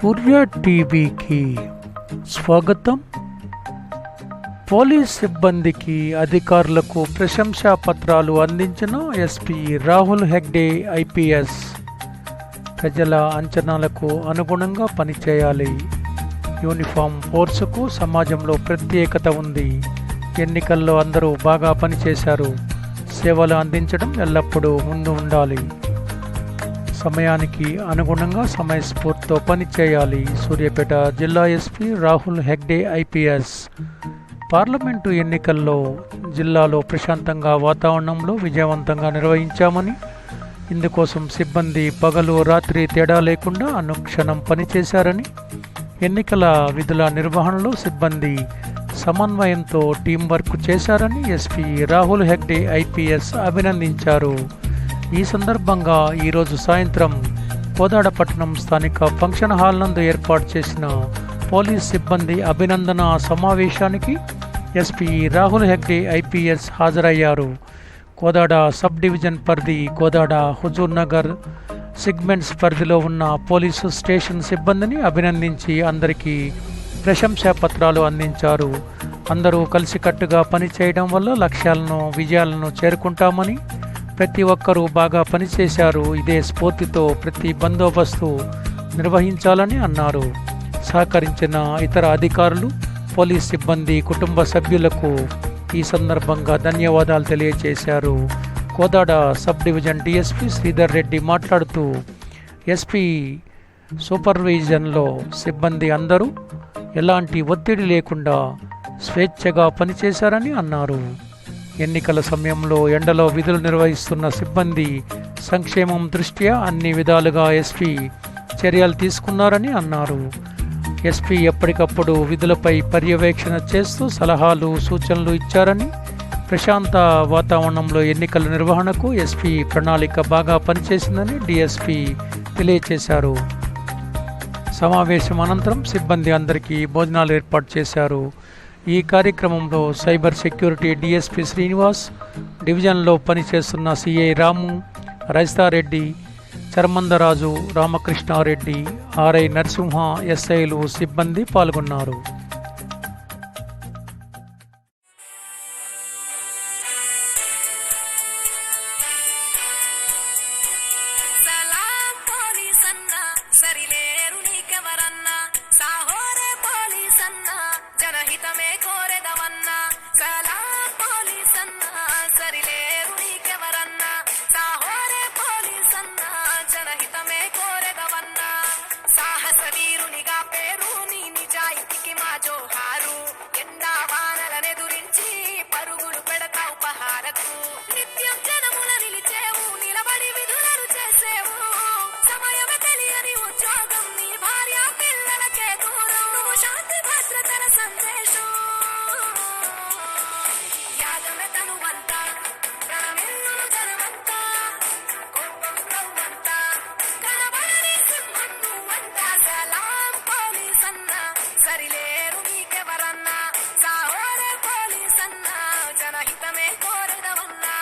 సూర్య టీవీకి స్వాగతం. పోలీస్ సిబ్బందికి అధికారులకు ప్రశంసా పత్రాలు అందించిన ఎస్పీ రాహుల్ హెగ్డే ఐపీఎస్. ప్రజల అంచనాలకు అనుగుణంగా పనిచేయాలి. యూనిఫామ్ ఫోర్సుకు సమాజంలో ప్రత్యేకత ఉంది. ఎన్నికల్లో అందరూ బాగా పనిచేశారు. సేవలు అందించడం ఎల్లప్పుడూ ముందు ఉండాలి. సమయానికి అనుగుణంగా సమయస్ఫూర్తితో పనిచేయాలి. సూర్యాపేట జిల్లా SP Rahul Hegde IPS. Parliament ఎన్నికల్లో జిల్లాలో ప్రశాంతంగా వాతావరణంలో విజయవంతంగా నిర్వహించామని, ఇందుకోసం సిబ్బంది పగలు రాత్రి తేడా లేకుండా అనుక్షణం పనిచేశారని, ఎన్నికల విధుల నిర్వహణలో సిబ్బంది సమన్వయంతో టీం వర్క్ చేశారని ఎస్పీ రాహుల్ హెగ్డే ఐపీఎస్ అభినందించారు. ఈ సందర్భంగా ఈరోజు సాయంత్రం కోదాడపట్నం స్థానిక ఫంక్షన్ హాల్ నందు ఏర్పాటు చేసిన పోలీస్ సిబ్బంది అభినందన సమావేశానికి ఎస్పీ రాహుల్ హెగ్డే ఐపీఎస్ హాజరయ్యారు. కోదాడ సబ్ డివిజన్ పరిధి కోదాడ హుజూర్ నగర్ సెగ్మెంట్స్ పరిధిలో ఉన్న పోలీసు స్టేషన్ సిబ్బందిని అభినందించి అందరికీ ప్రశంసా పత్రాలు అందించారు. అందరూ కలిసికట్టుగా పనిచేయడం వల్ల విజయాలను చేరుకుంటామని, ప్రతి ఒక్కరూ బాగా పనిచేశారు. ఇదే స్ఫూర్తితో ప్రతి బందోబస్తు నిర్వహించాలని అన్నారు. సహకరించిన ఇతర అధికారులు, పోలీస్ సిబ్బంది కుటుంబ సభ్యులకు ఈ సందర్భంగా ధన్యవాదాలు తెలియజేశారు. Kodad sub division DSP Sridhar Reddy మాట్లాడుతూ, ఎస్పీ సూపర్విజన్లో సిబ్బంది అందరూ ఎలాంటి ఒత్తిడి లేకుండా స్వేచ్ఛగా పనిచేశారని అన్నారు. ఎన్నికల సమయంలో ఎండలో విధులు నిర్వహిస్తున్న సిబ్బంది సంక్షేమం దృష్ట్యా అన్ని విధాలుగా ఎస్పీ చర్యలు తీసుకున్నారని అన్నారు. ఎస్పీ ఎప్పటికప్పుడు విధులపై పర్యవేక్షణ చేస్తూ సలహాలు, సూచనలు ఇచ్చారని, ప్రశాంత వాతావరణంలో ఎన్నికల నిర్వహణకు ఎస్పీ ప్రణాళిక బాగా పనిచేసిందని డిఎస్పీ తెలియజేశారు. సమావేశం అనంతరం సిబ్బంది అందరికీ భోజనాలు ఏర్పాటు చేశారు. ఈ కార్యక్రమంలో సైబర్ సెక్యూరిటీ డిఎస్పీ శ్రీనివాస్, డివిజన్లో పనిచేస్తున్న సిఐ రాము, రైస్తారెడ్డి, చర్మందరాజు, రామకృష్ణారెడ్డి, ఆర్ఐ నరసింహ, ఎస్ఐలు, సిబ్బంది పాల్గొన్నారు. జనహితమే కోరెదవన్నా సలాం పోలీసన్నా, సరిలేరు నీకెవరన్నా సాహోరే పోలీసన్నా, జనహితమే కోరెదవన్నా. సాహస వీరునిగా పేరు, నీ నిజాయితీకి మా జోహారు. ఎండా వానలనెదురించి పరుగులు పెడతావు పహారకు. నిత్యం జనముల నిలిచేవు, నిలబడి విధులను చేసేవు. సమయమే తెలియని ఉద్యోగం, నీ భార్య పిల్లలకే దూరం. నువ్వు శాంతి భద్రతల సందేశం. యాగమే తనువంతా, ప్రణమిల్లును జనమంతా, కోపం నవ్వంతా, కనబడని సింహం నువ్వంతా. సలాం పోలీసన్నా, సరిలేరు నీకెవరన్నా సాహోరే పోలీసన్నా, జనహితమే కోరెదవన్నా.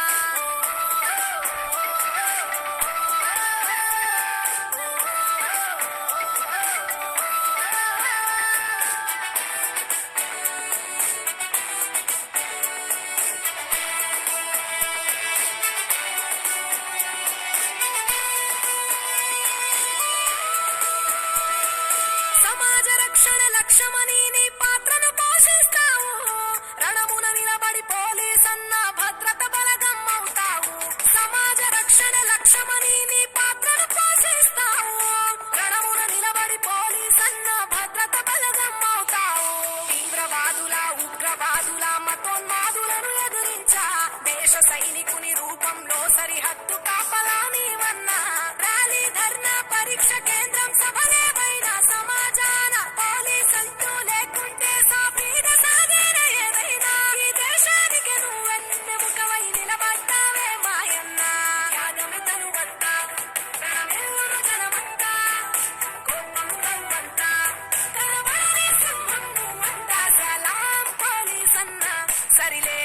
సమాజ రక్షణ లక్ష్యమని నీ పాత్రను పోషిస్తావు. రణమున నిలబడి పోలీసన్న భద్రత బలగం అవుతావు. సమాజ రక్షణ లక్ష్యమని నీ పాత్రను పోషిస్తావు. రణమున నిలబడి పోలీసన్న భద్రత బలగం అవుతావు. తీవ్రవాదుల, ఉగ్రవాదుల, మతోన్మాదులను ఎదురించా దేశ సైనికుని రూపంలో సరిహద్దు కాపలా నీవన్నా. ర్యాలీ, ధర్నా, పరీక్ష కేంద్రం, సభలేవైనా సమాజాన పోలీసంటూ లేకుంటే సాఫీగా సాగేన ఏదైనా. ఈ దేశానికి నువ్వెన్నెముకవై నిలబడ్డావే మాయన్నా. యాగమే తనువంతా, ప్రణమిల్లును జనమంతా, కోపం నవ్వంతా, కనబడని సింహం నువ్వంతా. సలాం పోలీసన్నా, సరిలే